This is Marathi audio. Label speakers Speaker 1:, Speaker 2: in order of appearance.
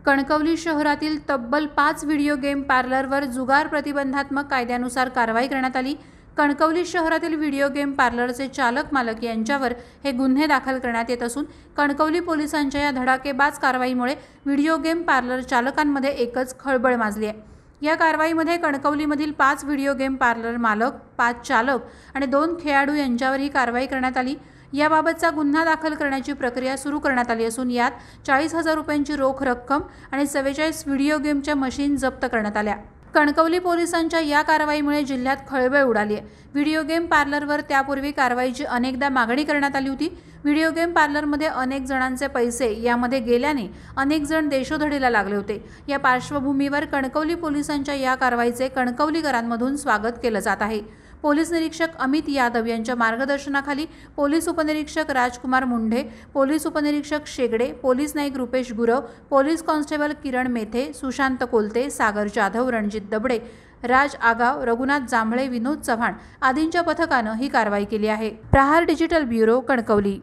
Speaker 1: कणकवली शहरातील तब्बल 5 व्हिडिओ गेम पार्लरवर जुगार प्रतिबंधात्मक कायद्यानुसार कारवाई करण्यात आली। कणकवली शहरातील व्हिडिओ गेम पार्लरचे चालक मालक यांच्यावर हे गुन्हे दाखल करण्यात येत असून कणकवली पोलिसांच्या या धडाकेबाज कारवाईमुळे व्हिडिओ गेम पार्लर चालकांमध्ये एकच खळबळ माजली आहे। या कारवाईमध्ये कणकवलीमधील 5 व्हिडिओ गेम पार्लर मालक, 5 चालक आणि 2 खेळाडू यांच्यावर ही कारवाई करण्यात आली। याबाबतचा गुन्हा दाखल करण्याची प्रक्रिया सुरू करण्यात आली असून यात 40,000 रुपयांची रोख रक्कम आणि 44 व्हिडिओ गेमच्या मशीन जप्त करण्यात आल्या। कणकवली पोलिसांच्या या कारवाईमुळे जिल्ह्यात खळबळ उडाली आहे। व्हिडिओ गेम पार्लरवर त्यापूर्वी कारवाईची अनेकदा मागणी करण्यात आली होती। व्हिडिओ गेम पार्लरमध्ये अनेक जणांचे पैसे यामध्ये गेल्याने अनेक जण देशोधडीला लागले होते। या पार्श्वभूमीवर कणकवली पोलिसांच्या या कारवाईचे कणकवलीकरांमधून स्वागत केले जात आहे। पोलीस निरीक्षक अमित यादव यांच्या मार्गदर्शनाखाली पोलीस उपनिरीक्षक राजकुमार मुंढे, पोलीस उपनिरीक्षक शेगडे, पोलीस नाईक रुपेश गुरव, पोलीस कॉन्स्टेबल किरण मेथे, सुशांत कोलते, सागर जाधव, रणजित दबडे, राज आगाव, रघुनाथ जांभळे, विनोद चव्हाण आदींच्या पथकाने ही कारवाई केली आहे। प्रहार डिजिटल ब्युरो, कणकवली।